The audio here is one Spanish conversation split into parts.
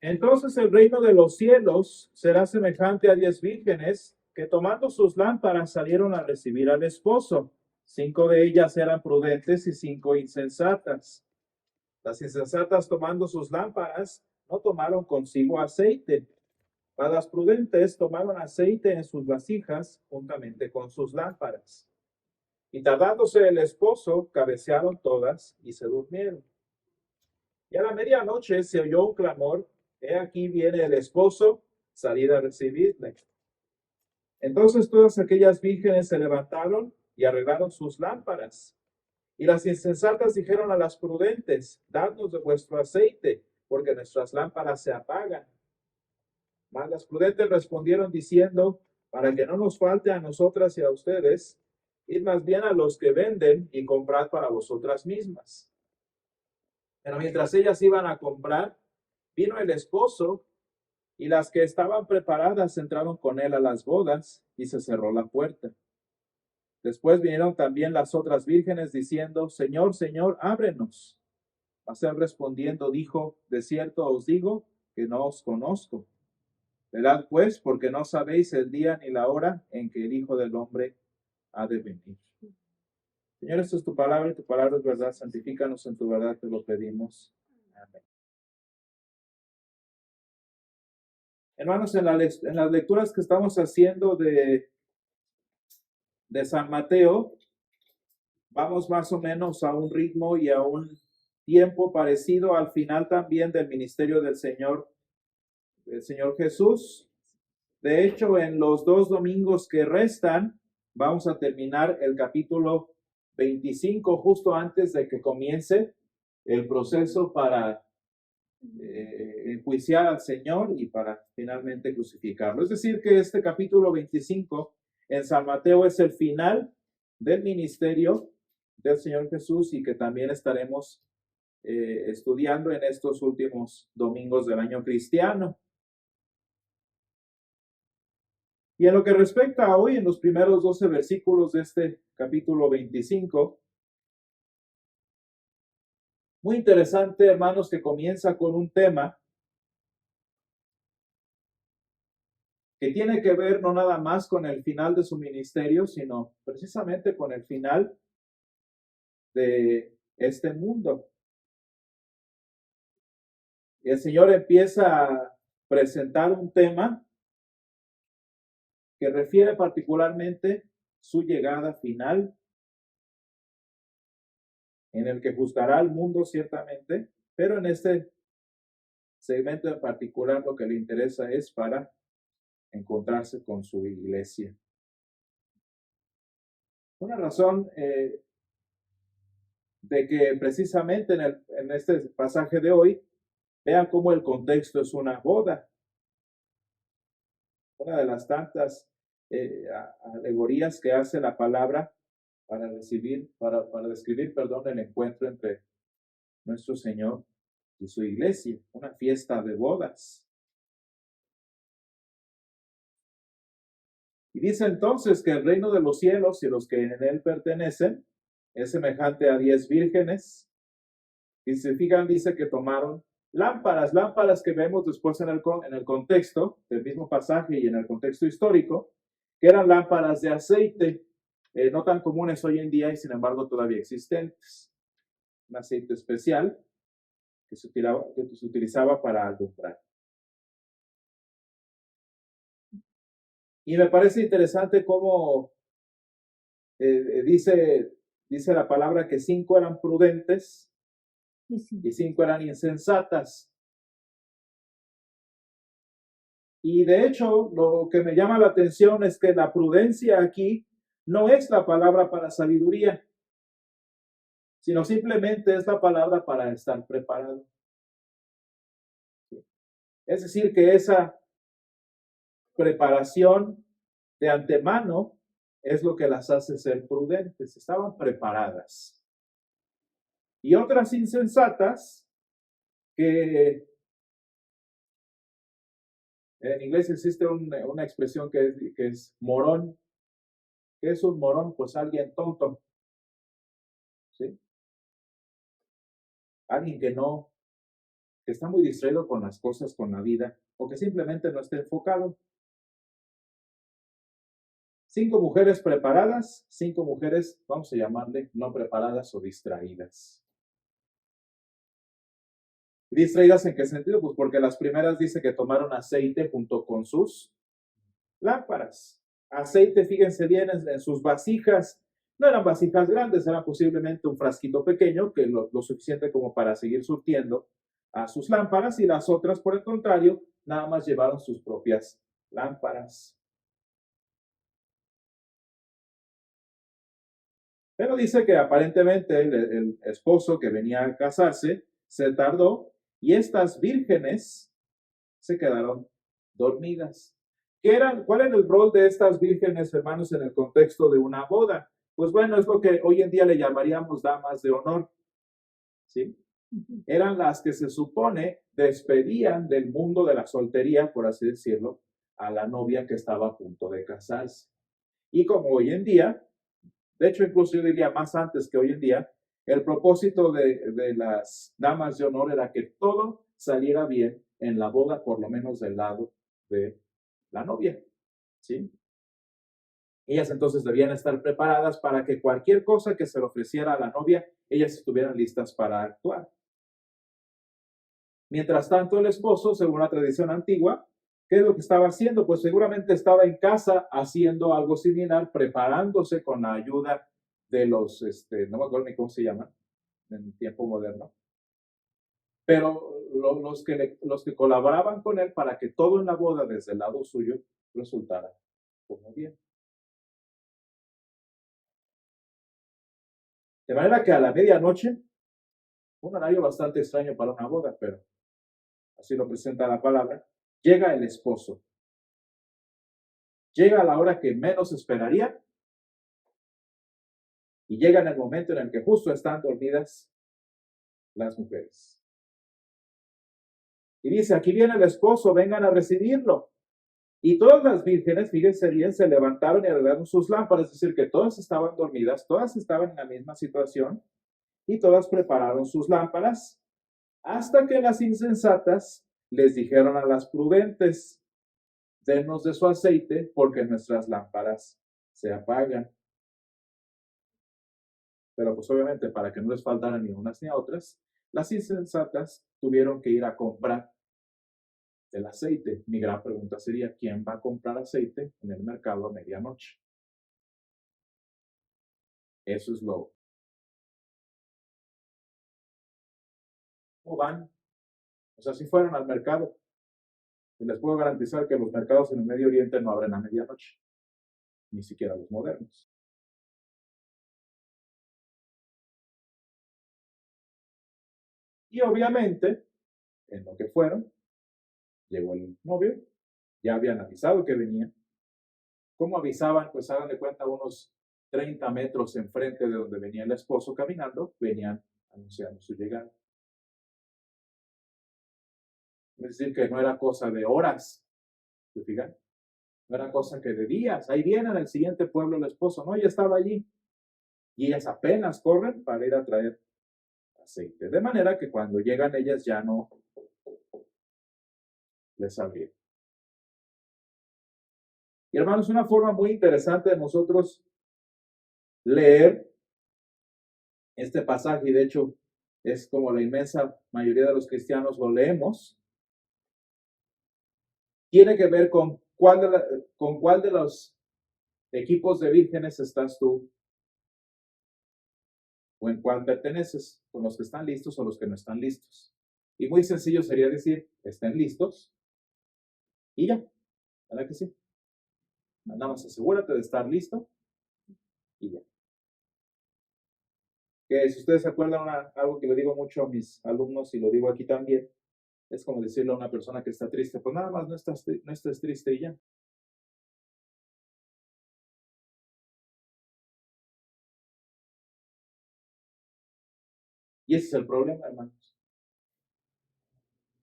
Entonces el reino de los cielos será semejante a 10 vírgenes que tomando sus lámparas salieron a recibir al esposo. 5 de ellas eran prudentes y 5 insensatas. Las insensatas tomando sus lámparas no tomaron consigo aceite. Las prudentes tomaron aceite en sus vasijas juntamente con sus lámparas. Y tardándose el esposo, cabecearon todas y se durmieron. Y a la medianoche se oyó un clamor: he aquí viene el esposo, salid a recibirle. Entonces todas aquellas vírgenes se levantaron y arreglaron sus lámparas. Y las insensatas dijeron a las prudentes: dadnos de vuestro aceite, porque nuestras lámparas se apagan. Mas las prudentes respondieron diciendo: para que no nos falte a nosotras y a ustedes, id más bien a los que venden y comprad para vosotras mismas. Pero mientras ellas iban a comprar, vino el esposo, y las que estaban preparadas entraron con él a las bodas, y se cerró la puerta. Después vinieron también las otras vírgenes diciendo: Señor, Señor, ábrenos. Mas él respondiendo dijo: de cierto os digo que no os conozco. Velad pues, porque no sabéis el día ni la hora en que el Hijo del Hombre ha de venir. Señor, esto es tu palabra y tu palabra es verdad. Santifícanos en tu verdad, te lo pedimos. Amén. Hermanos, en las lecturas que estamos haciendo de San Mateo, vamos más o menos a un ritmo y a un tiempo parecido al final también del ministerio del Señor Jesús. De hecho, en los 2 domingos que restan, vamos a terminar el capítulo 25 justo antes de que comience el proceso para enjuiciar al Señor y para finalmente crucificarlo. Es decir, que este capítulo 25 en San Mateo es el final del ministerio del Señor Jesús y que también estaremos estudiando en estos últimos domingos del año cristiano. Y en lo que respecta a hoy, en los primeros 12 versículos de este capítulo 25, muy interesante, hermanos, que comienza con un tema que tiene que ver no nada más con el final de su ministerio, sino precisamente con el final de este mundo. Y el Señor empieza a presentar un tema que refiere particularmente su llegada final, en el que juzgará al mundo ciertamente, pero en este segmento en particular lo que le interesa es para encontrarse con su iglesia. Una razón de que precisamente en este pasaje de hoy, vean cómo el contexto es una boda. Una de las tantas alegorías que hace la palabra para describir, el encuentro entre nuestro Señor y su iglesia, una fiesta de bodas. Y dice entonces que el reino de los cielos y los que en él pertenecen es semejante a 10 vírgenes. Y se fijan, dice que tomaron lámparas que vemos después en el contexto del mismo pasaje y en el contexto histórico, que eran lámparas de aceite, no tan comunes hoy en día y sin embargo todavía existentes. Un aceite especial que se utilizaba para alumbrar. Y me parece interesante cómo dice la palabra que 5 eran prudentes y 5 eran insensatas. Y de hecho, lo que me llama la atención es que la prudencia aquí no es la palabra para sabiduría, sino simplemente es la palabra para estar preparado. Es decir, que esa preparación de antemano es lo que las hace ser prudentes. Estaban preparadas. Y otras insensatas que en inglés existe una expresión que es morón. ¿Qué es un morón? Pues alguien tonto. ¿Sí? Alguien que no que está muy distraído con las cosas, con la vida, o que simplemente no está enfocado. 5 mujeres preparadas, 5 mujeres, vamos a llamarle, no preparadas o distraídas. ¿Distraídas en qué sentido? Pues porque las primeras dice que tomaron aceite junto con sus lámparas. Aceite, fíjense bien, en sus vasijas. No eran vasijas grandes, eran posiblemente un frasquito pequeño, que lo suficiente como para seguir surtiendo a sus lámparas, y las otras, por el contrario, nada más llevaron sus propias lámparas. Pero dice que aparentemente el esposo que venía a casarse se tardó y estas vírgenes se quedaron dormidas. ¿Cuál era el rol de estas vírgenes, hermanos, en el contexto de una boda? Pues bueno, es lo que hoy en día le llamaríamos damas de honor, ¿sí? Eran las que se supone despedían del mundo de la soltería, por así decirlo, a la novia que estaba a punto de casarse. Y como hoy en día, de hecho, incluso yo diría más antes que hoy en día, el propósito de las damas de honor era que todo saliera bien en la boda, por lo menos del lado de la novia, ¿sí? Ellas entonces debían estar preparadas para que cualquier cosa que se le ofreciera a la novia, ellas estuvieran listas para actuar. Mientras tanto, el esposo, según la tradición antigua, ¿qué es lo que estaba haciendo? Pues seguramente estaba en casa haciendo algo similar, preparándose con la ayuda de los, no me acuerdo ni cómo se llaman en tiempo moderno, pero los que colaboraban con él para que todo en la boda desde el lado suyo resultara como bien. De manera que a la medianoche, un horario bastante extraño para una boda, pero así lo presenta la palabra, llega el esposo. Llega a la hora que menos esperaría y llega en el momento en el que justo están dormidas las mujeres. Y dice, aquí viene el esposo, vengan a recibirlo. Y todas las vírgenes, fíjense bien, se levantaron y arreglaron sus lámparas, es decir, que todas estaban dormidas, todas estaban en la misma situación y todas prepararon sus lámparas, hasta que las insensatas les dijeron a las prudentes, denos de su aceite porque nuestras lámparas se apagan. Pero pues obviamente para que no les faltaran ni unas ni a otras, las insensatas tuvieron que ir a comprar el aceite. Mi gran pregunta sería, ¿quién va a comprar aceite en el mercado a medianoche? Eso es lo... ¿Cómo van? O sea, si fueron al mercado, y les puedo garantizar que los mercados en el Medio Oriente no abren a medianoche, ni siquiera los modernos. Y obviamente, en lo que fueron, llegó el novio, ya habían avisado que venía. ¿Cómo avisaban? Pues hagan de cuenta unos 30 metros enfrente de donde venía el esposo caminando, venían anunciando su llegada. Es decir, que no era cosa de horas, ¿se fijan? No era cosa que de días. Ahí viene en el siguiente pueblo el esposo, no, ya estaba allí. Y ellas apenas corren para ir a traer aceite. De manera que cuando llegan ellas ya no les abrieron. Y hermanos, una forma muy interesante de nosotros leer este pasaje, y de hecho es como la inmensa mayoría de los cristianos lo leemos, tiene que ver con cuál de los equipos de vírgenes estás tú o en cuál perteneces, con los que están listos o los que no están listos. Y muy sencillo sería decir, estén listos y ya, ¿verdad que sí? Nada más asegúrate de estar listo y ya. Que si ustedes se acuerdan algo que le digo mucho a mis alumnos y lo digo aquí también, es como decirle a una persona que está triste, pues nada más no estés triste y ya. Y ese es el problema, hermanos.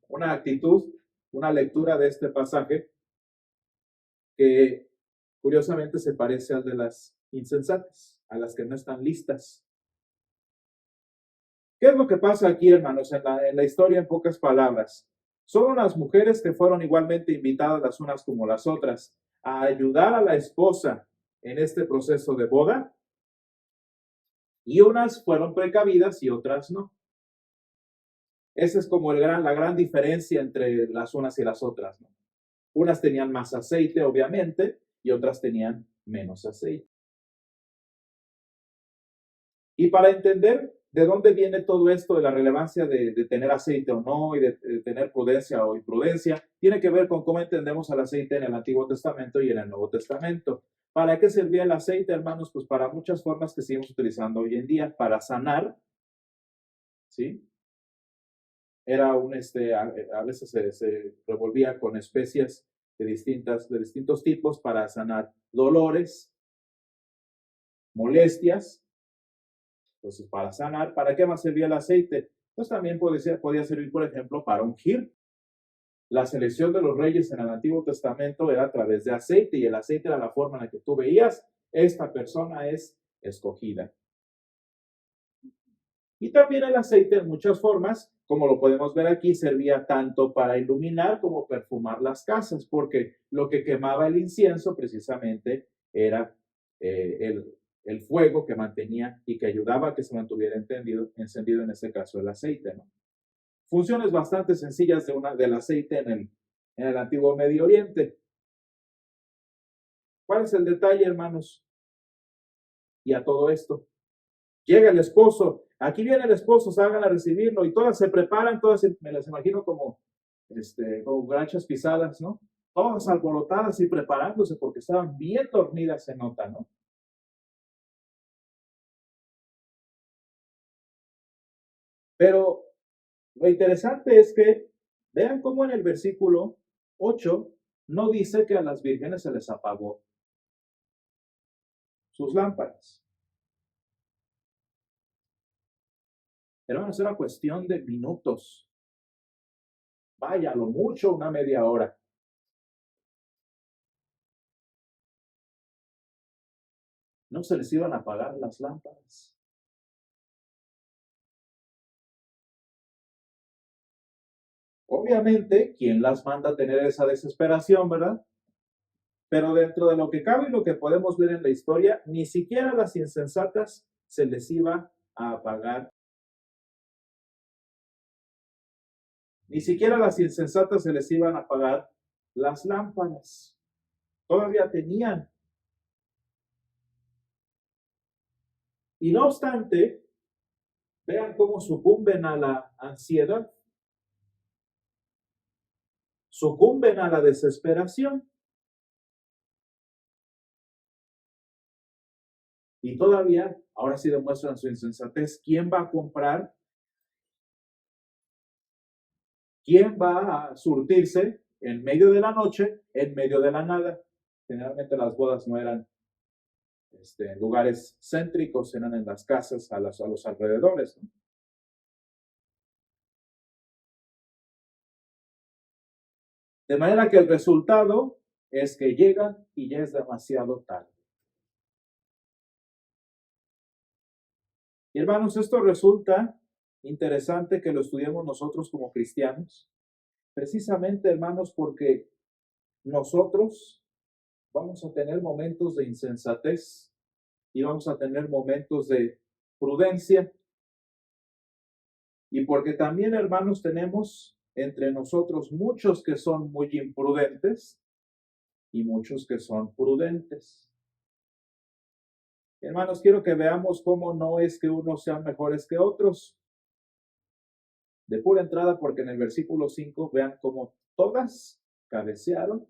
Una actitud, una lectura de este pasaje que curiosamente se parece al de las insensatas, a las que no están listas. ¿Qué es lo que pasa aquí, hermanos, en la historia en pocas palabras? Son unas mujeres que fueron igualmente invitadas las unas como las otras a ayudar a la esposa en este proceso de boda, y unas fueron precavidas y otras no. Esa es como la gran diferencia entre las unas y las otras, ¿no? Unas tenían más aceite, obviamente, y otras tenían menos aceite. Y para entender de dónde viene todo esto de la relevancia de tener aceite o no y de tener prudencia o imprudencia, tiene que ver con cómo entendemos al aceite en el Antiguo Testamento y en el Nuevo Testamento. ¿Para qué servía el aceite, hermanos? Pues para muchas formas que seguimos utilizando hoy en día, para sanar, ¿sí? Era a veces se revolvía con especias de distintos tipos para sanar dolores, molestias. Entonces, para sanar, ¿para qué más servía el aceite? Pues también podía servir, por ejemplo, para ungir. La selección de los reyes en el Antiguo Testamento era a través de aceite, y el aceite era la forma en la que tú veías, esta persona es escogida. Y también el aceite en muchas formas, como lo podemos ver aquí, servía tanto para iluminar como perfumar las casas, porque lo que quemaba el incienso precisamente era el fuego que mantenía y que ayudaba a que se mantuviera encendido en este caso el aceite, ¿no? Funciones bastante sencillas del aceite en el antiguo Medio Oriente. ¿Cuál es el detalle, hermanos? Y a todo esto, llega el esposo, aquí viene el esposo, salgan a recibirlo, y todas se preparan, me las imagino como granchas pisadas, ¿no? Todas alborotadas y preparándose porque estaban bien dormidas, se nota, ¿no? Pero lo interesante es que vean cómo en el versículo 8 no dice que a las vírgenes se les apagó sus lámparas. Hermanos, era cuestión de minutos. Vaya, a lo mucho una media hora. No se les iban a apagar las lámparas. Obviamente, ¿quién las manda a tener esa desesperación, verdad? Pero dentro de lo que cabe y lo que podemos ver en la historia, ni siquiera a las insensatas se les iba a apagar. Ni siquiera a las insensatas se les iban a apagar las lámparas. Todavía tenían. Y no obstante, vean cómo sucumben a la ansiedad, sucumben a la desesperación. Y todavía, ahora sí demuestran su insensatez. ¿Quién va a comprar? ¿Quién va a surtirse en medio de la noche, en medio de la nada? Generalmente las bodas no eran en lugares céntricos, eran en las casas a los alrededores, ¿no? De manera que el resultado es que llegan y ya es demasiado tarde. Y hermanos, esto resulta interesante que lo estudiemos nosotros como cristianos, precisamente, hermanos, porque nosotros vamos a tener momentos de insensatez y vamos a tener momentos de prudencia, y porque también, hermanos, tenemos entre nosotros muchos que son muy imprudentes y muchos que son prudentes. Hermanos, quiero que veamos cómo no es que unos sean mejores que otros. De pura entrada, porque en el versículo 5 vean cómo todas cabecearon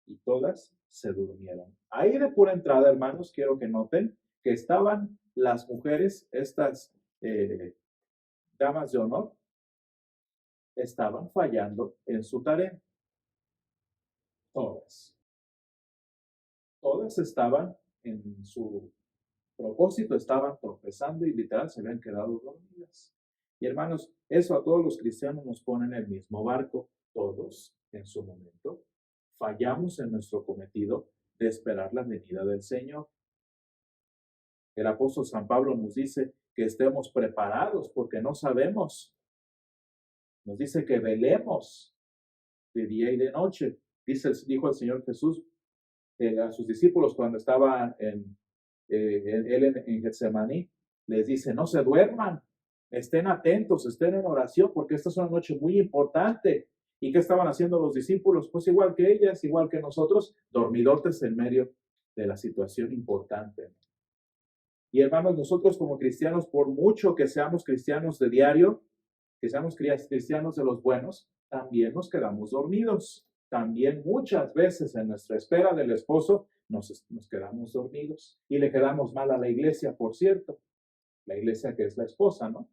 y todas se durmieron. Ahí de pura entrada, hermanos, quiero que noten que estaban las mujeres, estas damas de honor, estaban fallando en su tarea. Todas. Todas estaban en su propósito, estaban tropezando y literal se habían quedado dormidas. Y hermanos, eso a todos los cristianos nos pone en el mismo barco. Todos, en su momento, fallamos en nuestro cometido de esperar la venida del Señor. El apóstol San Pablo nos dice que estemos preparados porque no sabemos. Nos dice que velemos de día y de noche. Dijo el Señor Jesús a sus discípulos cuando estaba él en Getsemaní, les dice, no se duerman, estén atentos, estén en oración, porque esta es una noche muy importante. ¿Y qué estaban haciendo los discípulos? Pues igual que ellas, igual que nosotros, dormidotes en medio de la situación importante. Y hermanos, nosotros como cristianos, por mucho que seamos cristianos de diario, que seamos cristianos de los buenos, también nos quedamos dormidos. También muchas veces en nuestra espera del esposo nos quedamos dormidos y le quedamos mal a la iglesia, por cierto. La iglesia que es la esposa, ¿no?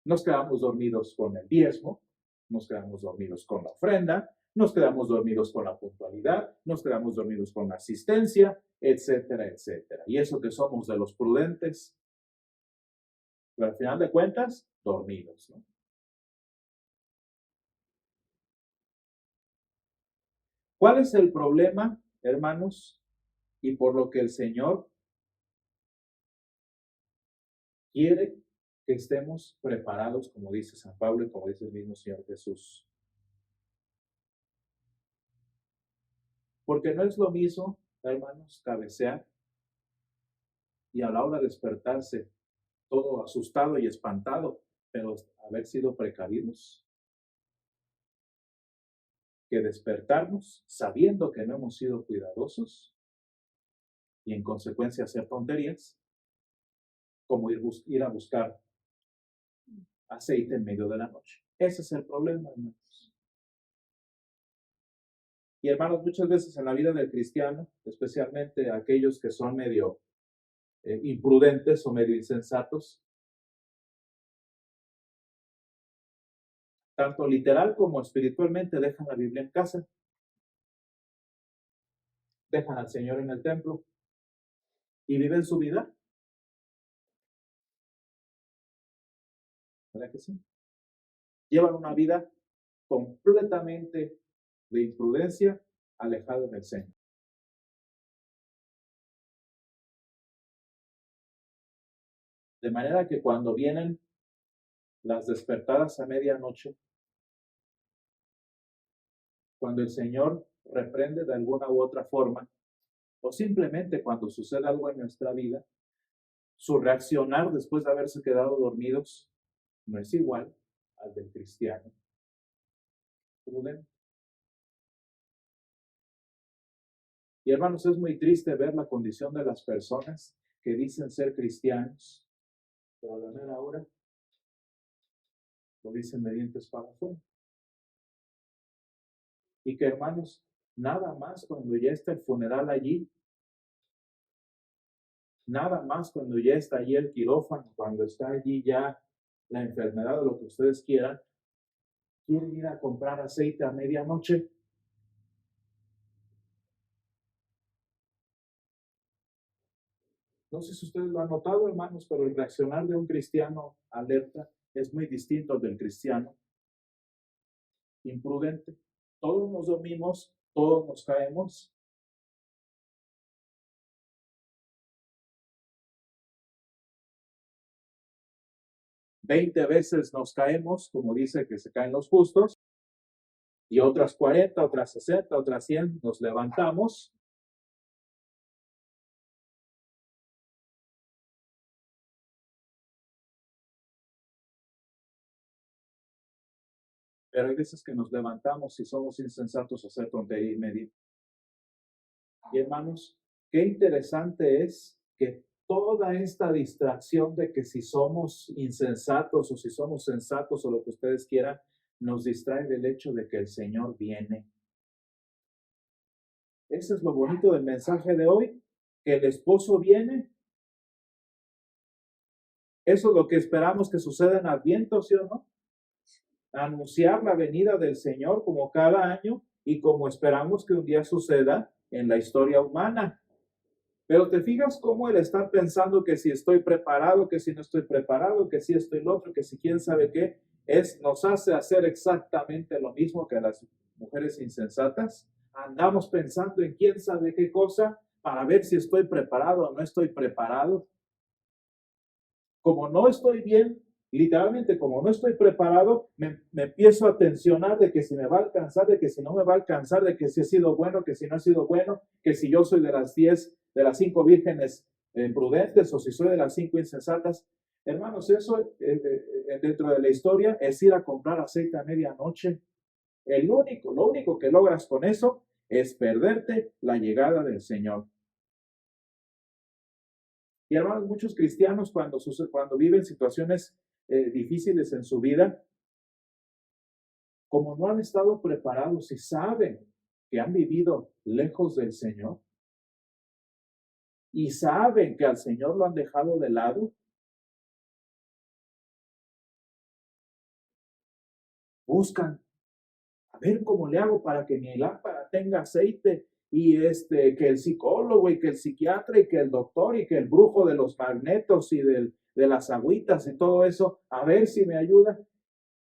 Nos quedamos dormidos con el diezmo, nos quedamos dormidos con la ofrenda, nos quedamos dormidos con la puntualidad, nos quedamos dormidos con la asistencia, etcétera, etcétera. Y eso que somos de los prudentes, pero al final de cuentas, dormidos, ¿no? ¿Cuál es el problema, hermanos? Y por lo que el Señor quiere que estemos preparados, como dice San Pablo y como dice el mismo Señor Jesús. Porque no es lo mismo, hermanos, cabecear y a la hora de despertarse todo asustado y espantado, pero haber sido precavidos, que despertarnos sabiendo que no hemos sido cuidadosos y en consecuencia hacer tonterías, como ir a buscar aceite en medio de la noche. Ese es el problema, hermanos. Y hermanos, muchas veces en la vida del cristiano, especialmente aquellos que son medio imprudentes o medio insensatos, tanto literal como espiritualmente, dejan la Biblia en casa, dejan al Señor en el templo y viven su vida. ¿Verdad que sí? Llevan una vida completamente de imprudencia, alejado del Señor. De manera que cuando vienen las despertadas a medianoche, cuando el Señor reprende de alguna u otra forma, o simplemente cuando sucede algo en nuestra vida, su reaccionar después de haberse quedado dormidos no es igual al del cristiano prudente. Y hermanos, es muy triste ver la condición de las personas que dicen ser cristianos, pero a la mera hora lo dicen de dientes para afuera. Y que hermanos, nada más cuando ya está el funeral allí, nada más cuando ya está allí el quirófano, cuando está allí ya la enfermedad o lo que ustedes quieran, quieren ir a comprar aceite a medianoche. No sé si ustedes lo han notado, hermanos, pero el reaccionar de un cristiano alerta es muy distinto al del cristiano imprudente. Todos nos dormimos, todos nos caemos. Veinte veces nos caemos, como dice que se caen los justos, y otras 40, otras 60, otras 100 nos levantamos. Pero hay veces que nos levantamos y somos insensatos a hacer tontería y media. Y hermanos, qué interesante es que toda esta distracción de que si somos insensatos o si somos sensatos o lo que ustedes quieran, nos distrae del hecho de que el Señor viene. Ese es lo bonito del mensaje de hoy, que el esposo viene. Eso es lo que esperamos que suceda en Adviento, ¿sí o no? Anunciar la venida del Señor como cada año y como esperamos que un día suceda en la historia humana. Pero te fijas cómo él está pensando que si estoy preparado, que si no estoy preparado, que si estoy lo otro, que si quién sabe qué, nos hace hacer exactamente lo mismo que a las mujeres insensatas. Andamos pensando en quién sabe qué cosa para ver si estoy preparado o no estoy preparado. como no estoy bien, literalmente como no estoy preparado, me empiezo a tensionar de que si me va a alcanzar, de que si no me va a alcanzar, de que si he sido bueno, que si no he sido bueno, que si yo soy de las 10, de las 5 vírgenes prudentes o si soy de las 5 insensatas. Hermanos, eso dentro de la historia es ir a comprar aceite a medianoche. Lo único que logras con eso es perderte la llegada del Señor. Y hermanos, muchos cristianos cuando viven situaciones difíciles en su vida, como no han estado preparados y saben que han vivido lejos del Señor y saben que al Señor lo han dejado de lado, buscan a ver cómo le hago para que mi lámpara tenga aceite y que el psicólogo y que el psiquiatra y que el doctor y que el brujo de los magnetos y de las agüitas y todo eso, a ver si me ayuda.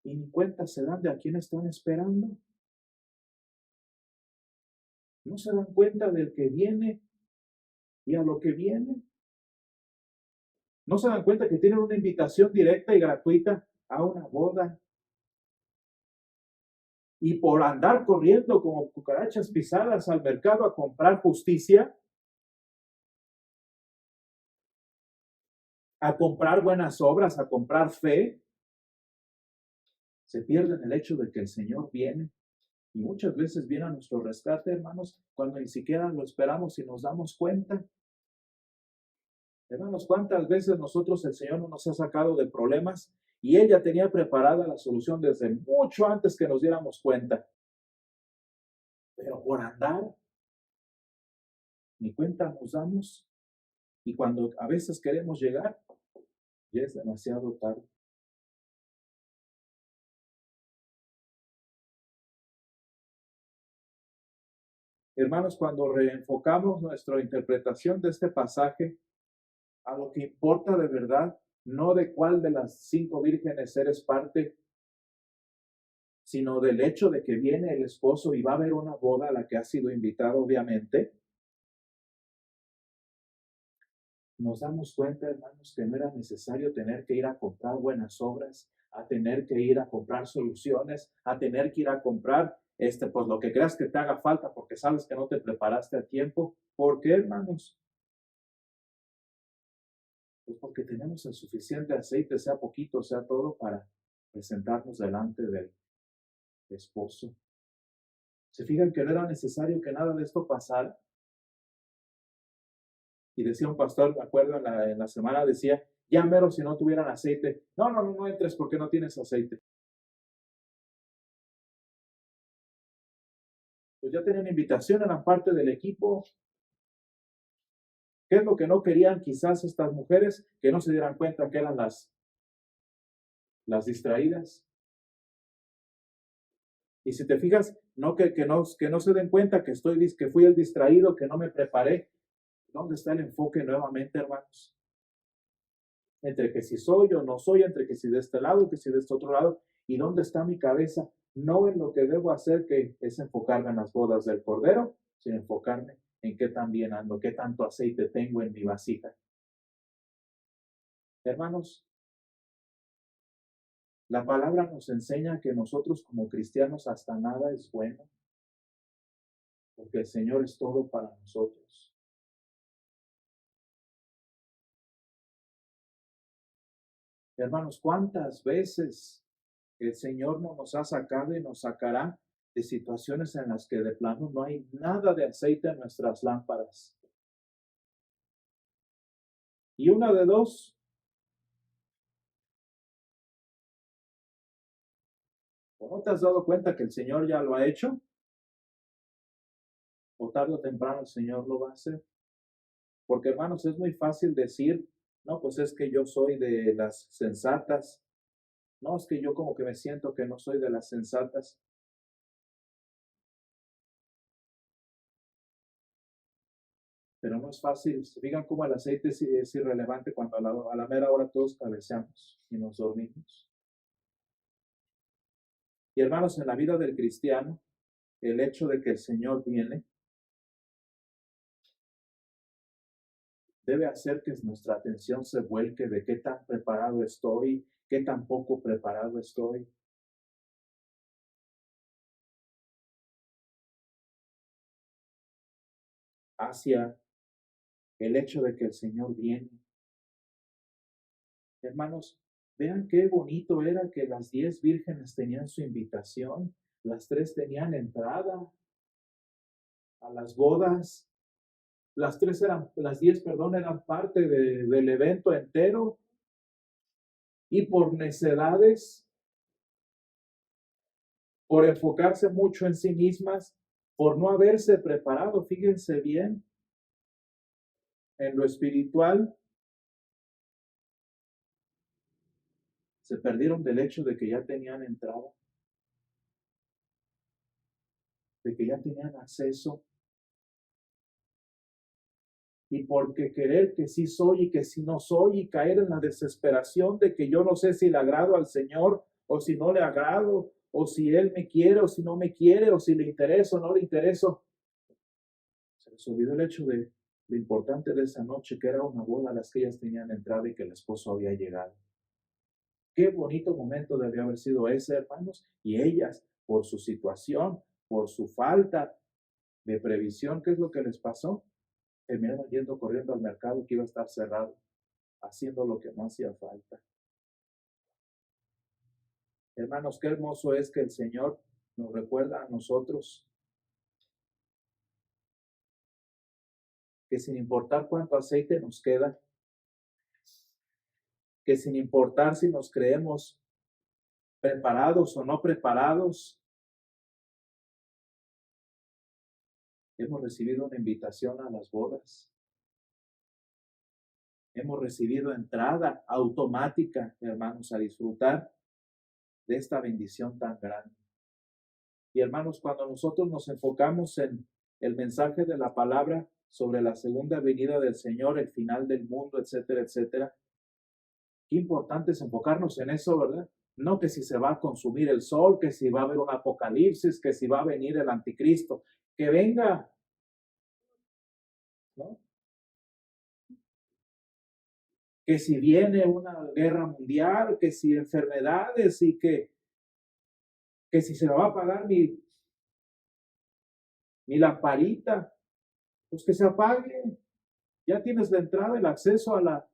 Y ni cuenta se dan de a quién están esperando. No se dan cuenta del que viene y a lo que viene. No se dan cuenta que tienen una invitación directa y gratuita a una boda. Y por andar corriendo como cucarachas pisadas al mercado a comprar justicia, a comprar buenas obras, a comprar fe, se pierden el hecho de que el Señor viene. Y muchas veces viene a nuestro rescate, hermanos, cuando ni siquiera lo esperamos y nos damos cuenta. Hermanos, ¿cuántas veces nosotros el Señor no nos ha sacado de problemas y Él ya tenía preparada la solución desde mucho antes que nos diéramos cuenta? Pero por andar, ni cuenta nos damos y cuando a veces queremos llegar, ya es demasiado tarde. Hermanos, cuando reenfocamos nuestra interpretación de este pasaje a lo que importa de verdad, no de cuál de las 5 vírgenes eres parte, sino del hecho de que viene el esposo y va a haber una boda a la que ha sido invitado, obviamente, nos damos cuenta, hermanos, que no era necesario tener que ir a comprar buenas obras, a tener que ir a comprar soluciones, a tener que ir a comprar pues lo que creas que te haga falta porque sabes que no te preparaste a tiempo. ¿Por qué, hermanos? Pues porque tenemos el suficiente aceite, sea poquito, sea todo, para presentarnos delante del esposo. ¿Se fijan que no era necesario que nada de esto pasara? Y decía un pastor, me acuerdo en la semana, decía, ya mero si no tuvieran aceite. No, no, no, no entres porque no tienes aceite. Pues ya tenían invitación, eran parte del equipo. ¿Qué es lo que no querían quizás estas mujeres? Que no se dieran cuenta que eran las distraídas. Y si te fijas, no que no se den cuenta que fui el distraído, que no me preparé. ¿Dónde está el enfoque nuevamente, hermanos? Entre que si soy o no soy, entre que si de este lado, que si de este otro lado, y dónde está mi cabeza, no en lo que debo hacer, que es enfocarme en las bodas del Cordero, sino enfocarme en qué tan bien ando, qué tanto aceite tengo en mi vasija. Hermanos, la palabra nos enseña que nosotros como cristianos hasta nada es bueno, porque el Señor es todo para nosotros. Hermanos, ¿cuántas veces el Señor no nos ha sacado y nos sacará de situaciones en las que de plano no hay nada de aceite en nuestras lámparas? Y una de dos, o no te has dado cuenta que el Señor ya lo ha hecho, o tarde o temprano el Señor lo va a hacer. Porque hermanos, es muy fácil decir, no, pues es que yo soy de las sensatas, no, es que yo como que me siento que no soy de las sensatas. Pero no es fácil. Se fijan cómo el aceite es irrelevante cuando a la mera hora todos cabeceamos y nos dormimos. Y hermanos, en la vida del cristiano, el hecho de que el Señor viene debe hacer que nuestra atención se vuelque de qué tan preparado estoy, qué tan poco preparado estoy. Hacia el hecho de que el Señor viene. Hermanos, vean qué bonito era que las 10 vírgenes tenían su invitación, las 3 tenían entrada a las bodas, las 10, perdón, eran parte del evento entero, y por necedades, por enfocarse mucho en sí mismas, por no haberse preparado, fíjense bien, en lo espiritual, se perdieron del hecho de que ya tenían entrada, de que ya tenían acceso, y porque querer que sí soy y que sí no soy, y caer en la desesperación de que yo no sé si le agrado al Señor o si no le agrado, o si Él me quiere o si no me quiere, o si le intereso o no le intereso. Se les olvidó el hecho de lo importante de esa noche, que era una boda a las que ellas tenían entrada y que el esposo había llegado. Qué bonito momento debió haber sido ese, hermanos, y ellas, por su situación, por su falta de previsión, ¿qué es lo que les pasó? Terminaron yendo corriendo al mercado que iba a estar cerrado, haciendo lo que no hacía falta. Hermanos, qué hermoso es que el Señor nos recuerda a nosotros que sin importar cuánto aceite nos queda, que sin importar si nos creemos preparados o no preparados, hemos recibido una invitación a las bodas. Hemos recibido entrada automática, hermanos, a disfrutar de esta bendición tan grande. Y hermanos, cuando nosotros nos enfocamos en el mensaje de la palabra sobre la segunda venida del Señor, el final del mundo, etcétera, etcétera, qué importante es enfocarnos en eso, ¿verdad? No que si se va a consumir el sol, que si va a haber un apocalipsis, que si va a venir el anticristo, que venga, ¿no? Que si viene una guerra mundial, que si enfermedades y que si se me va a apagar mi lamparita, pues que se apague. Ya tienes la entrada, el acceso a la...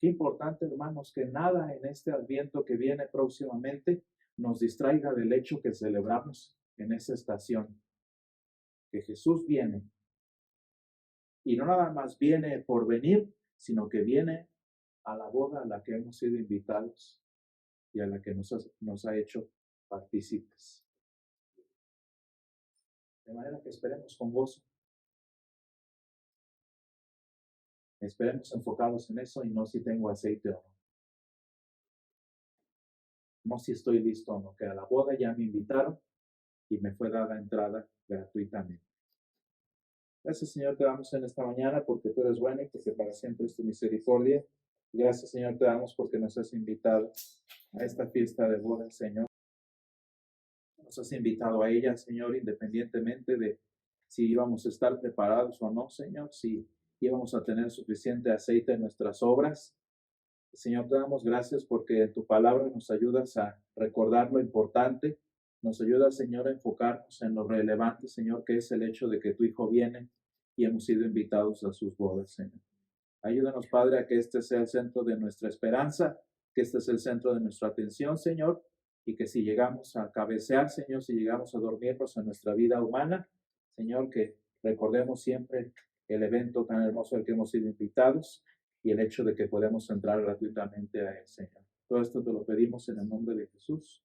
Qué importante, hermanos, que nada en este Adviento que viene próximamente nos distraiga del hecho que celebramos en esa estación, que Jesús viene. Y no nada más viene por venir, sino que viene a la boda a la que hemos sido invitados y a la que nos ha hecho partícipes. De manera que esperemos con gozo. Esperemos enfocados en eso y no si tengo aceite o no. No si estoy listo o no, que a la boda ya me invitaron y me fue dada entrada gratuitamente. Gracias, Señor, te damos en esta mañana porque tú eres bueno y porque para siempre es tu misericordia. Gracias, Señor, te damos porque nos has invitado a esta fiesta de boda, Señor. Nos has invitado a ella, Señor, independientemente de si íbamos a estar preparados o no, Señor, si íbamos a tener suficiente aceite en nuestras obras. Señor, te damos gracias porque en tu palabra nos ayudas a recordar lo importante, nos ayudas, Señor, a enfocarnos en lo relevante, Señor, que es el hecho de que tu Hijo viene y hemos sido invitados a sus bodas, Señor. Ayúdanos, Padre, a que este sea el centro de nuestra esperanza, que este sea el centro de nuestra atención, Señor, y que si llegamos a cabecear, Señor, si llegamos a dormirnos en nuestra vida humana, Señor, que recordemos siempre el evento tan hermoso al que hemos sido invitados y el hecho de que podemos entrar gratuitamente a Él, Señor. Todo esto te lo pedimos en el nombre de Jesús.